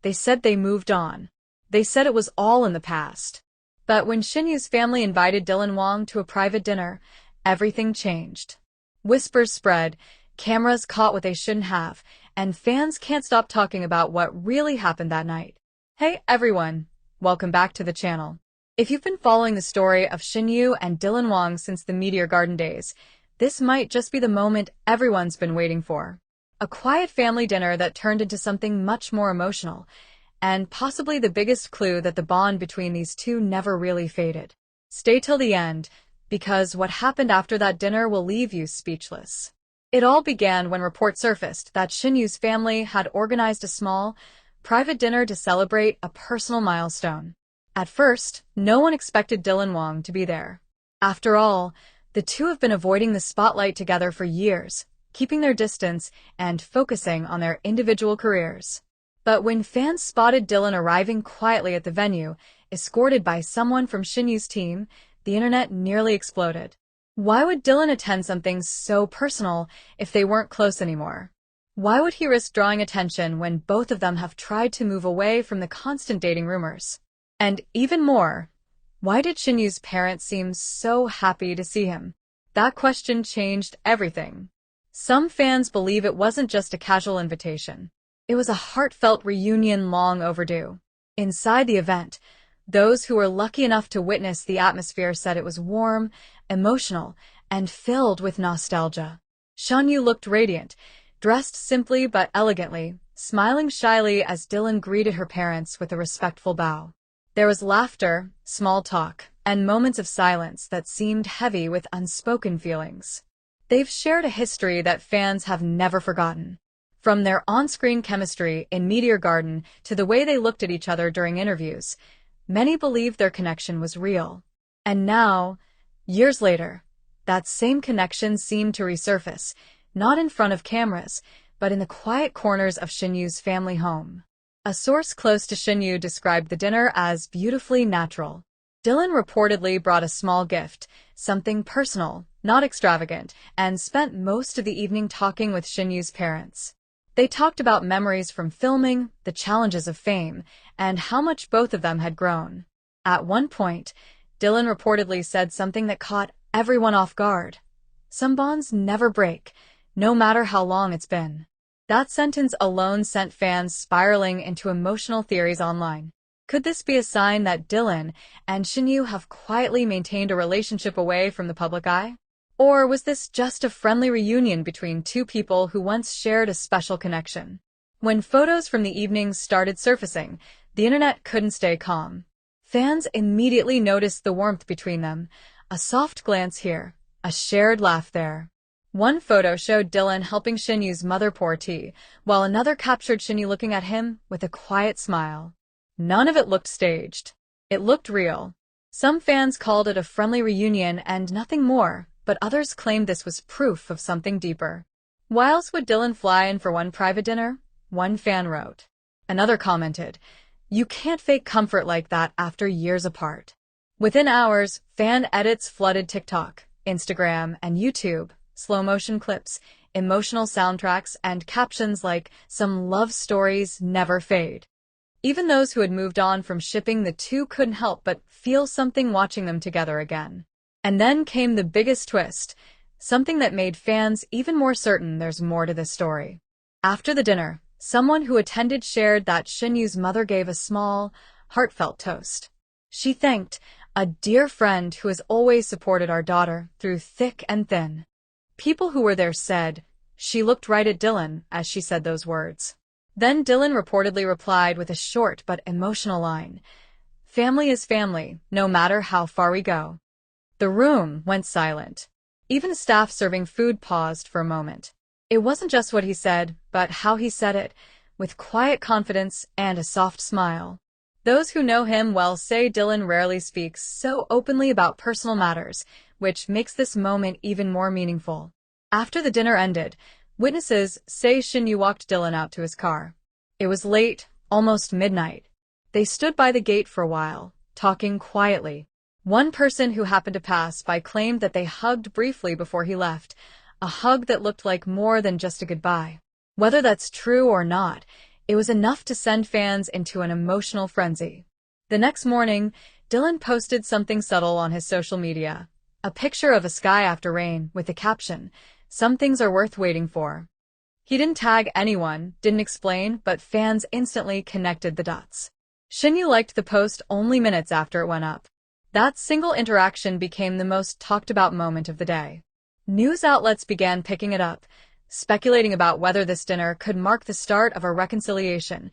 They said they moved on. They said it was all in the past. But when Shen Yue's family invited Dylan Wang to a private dinner, everything changed. Whispers spread, cameras caught what they shouldn't have, and fans can't stop talking about what really happened that night. Hey everyone, welcome back to the channel. If you've been following the story of Shen Yue and Dylan Wang since the Meteor Garden days, this might just be the moment everyone's been waiting for. A quiet family dinner that turned into something much more emotional, and possibly the biggest clue that the bond between these two never really faded. Stay till the end, because what happened after that dinner will leave you speechless. It all began when reports surfaced that Shen Yue's family had organized a small, private dinner to celebrate a personal milestone. At first, no one expected Dylan Wang to be there. After all, the two have been avoiding the spotlight together for years, keeping their distance and focusing on their individual careers. But when fans spotted Dylan arriving quietly at the venue, escorted by someone from Shen Yue's team, the internet nearly exploded. Why would Dylan attend something so personal if they weren't close anymore? Why would he risk drawing attention when both of them have tried to move away from the constant dating rumors? And even more, why did Shen Yue's parents seem so happy to see him? That question changed everything. Some fans believe it wasn't just a casual invitation. It was a heartfelt reunion long overdue. Inside the event, those who were lucky enough to witness the atmosphere said it was warm, emotional, and filled with nostalgia. Shen Yue looked radiant, dressed simply but elegantly, smiling shyly as Dylan greeted her parents with a respectful bow. There was laughter, small talk, and moments of silence that seemed heavy with unspoken feelings. They've shared a history that fans have never forgotten. From their on-screen chemistry in Meteor Garden to the way they looked at each other during interviews, many believed their connection was real. And now, years later, that same connection seemed to resurface, not in front of cameras, but in the quiet corners of Shen Yue's family home. A source close to Shen Yue described the dinner as beautifully natural. Dylan reportedly brought a small gift, something personal, not extravagant, and spent most of the evening talking with Shen Yue's parents. They talked about memories from filming, the challenges of fame, and how much both of them had grown. At one point, Dylan reportedly said something that caught everyone off guard. Some bonds never break, no matter how long it's been. That sentence alone sent fans spiraling into emotional theories online. Could this be a sign that Dylan and Shen Yue have quietly maintained a relationship away from the public eye? Or was this just a friendly reunion between two people who once shared a special connection? When photos from the evening started surfacing, the internet couldn't stay calm. Fans immediately noticed the warmth between them, a soft glance here, a shared laugh there. One photo showed Dylan helping Shen Yue's mother pour tea, while another captured Shen Yue looking at him with a quiet smile. None of it looked staged. It looked real. Some fans called it a friendly reunion and nothing more, but others claimed this was proof of something deeper. Why else would Dylan fly in for one private dinner? One fan wrote. Another commented, "You can't fake comfort like that after years apart." Within hours, fan edits flooded TikTok, Instagram, and YouTube, slow-motion clips, emotional soundtracks, and captions like, "Some love stories never fade." Even those who had moved on from shipping the two couldn't help but feel something watching them together again. And then came the biggest twist, something that made fans even more certain there's more to this story. After the dinner, someone who attended shared that Shen Yue's mother gave a small, heartfelt toast. She thanked, "A dear friend who has always supported our daughter through thick and thin." People who were there said, "She looked right at Dylan as she said those words." Then Dylan reportedly replied with a short but emotional line, "Family is family, no matter how far we go." The room went silent. Even the staff serving food paused for a moment. It wasn't just what he said, but how he said it, with quiet confidence and a soft smile. Those who know him well say Dylan rarely speaks so openly about personal matters, which makes this moment even more meaningful. After the dinner ended, witnesses say Shen Yue walked Dylan out to his car. It was late, almost midnight. They stood by the gate for a while, talking quietly. One person who happened to pass by claimed that they hugged briefly before he left, a hug that looked like more than just a goodbye. Whether that's true or not, It was enough to send fans into an emotional frenzy. The next morning, Dylan posted something subtle on his social media. A picture of a sky after rain with the caption, "Some things are worth waiting for." He didn't tag anyone, didn't explain, but fans instantly connected the dots. Shen Yue liked the post only minutes after it went up. That single interaction became the most talked about moment of the day. News outlets began picking it up, speculating about whether this dinner could mark the start of a reconciliation,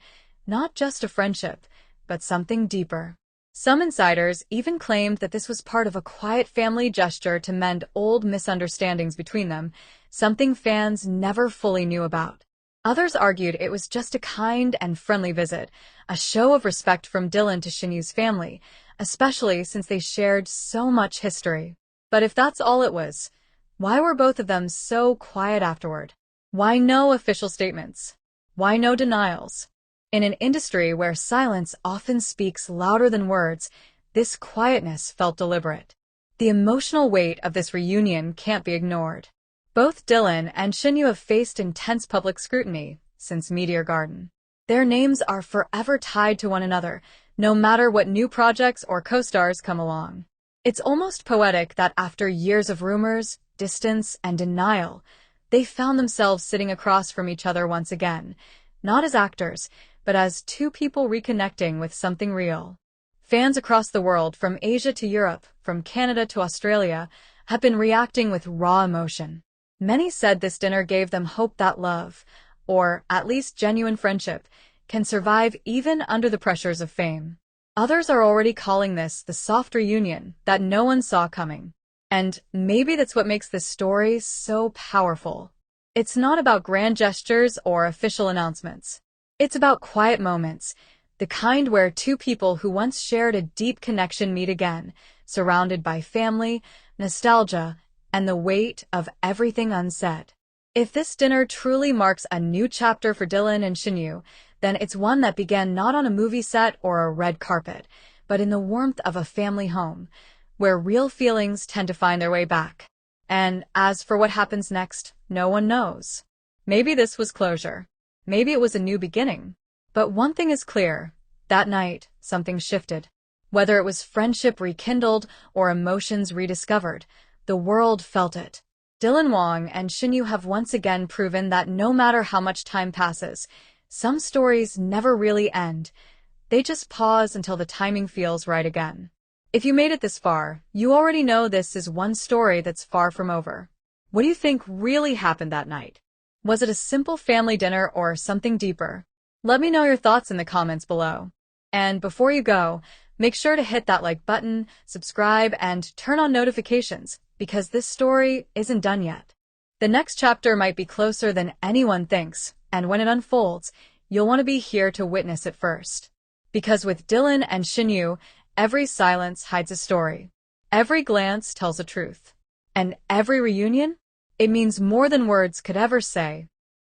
not just a friendship, but something deeper. Some insiders even claimed that this was part of a quiet family gesture to mend old misunderstandings between them, something fans never fully knew about. Others argued it was just a kind and friendly visit, a show of respect from Dylan to Shen Yue's family, especially since they shared so much history. But if that's all it was, why were both of them so quiet afterward? Why no official statements? Why no denials? In an industry where silence often speaks louder than words, this quietness felt deliberate. The emotional weight of this reunion can't be ignored. Both Dylan and Shen Yue have faced intense public scrutiny since Meteor Garden. Their names are forever tied to one another, no matter what new projects or co-stars come along. It's almost poetic that after years of rumors, distance, and denial, they found themselves sitting across from each other once again, not as actors, but as two people reconnecting with something real. Fans across the world, from Asia to Europe, from Canada to Australia, have been reacting with raw emotion. Many said this dinner gave them hope that love, or at least genuine friendship, can survive even under the pressures of fame. Others are already calling this the soft reunion that no one saw coming. And maybe that's what makes this story so powerful. It's not about grand gestures or official announcements. It's about quiet moments, the kind where two people who once shared a deep connection meet again, surrounded by family, nostalgia, and the weight of everything unsaid. If this dinner truly marks a new chapter for Dylan and Shen Yue, then it's one that began not on a movie set or a red carpet, but in the warmth of a family home, where real feelings tend to find their way back. And as for what happens next, no one knows. Maybe this was closure. Maybe it was a new beginning. But one thing is clear. That night, something shifted. Whether it was friendship rekindled or emotions rediscovered, the world felt it. Dylan Wang and Shen Yue have once again proven that no matter how much time passes, some stories never really end. They just pause until the timing feels right again. If you made it this far, you already know this is one story that's far from over. What do you think really happened that night? Was it a simple family dinner or something deeper? Let me know your thoughts in the comments below. And before you go, make sure to hit that like button, subscribe, and turn on notifications, because this story isn't done yet. The next chapter might be closer than anyone thinks, and when it unfolds, you'll want to be here to witness it first. Because with Dylan and Shen Yue, every silence hides a story. Every glance tells a truth. And every reunion? It means more than words could ever say.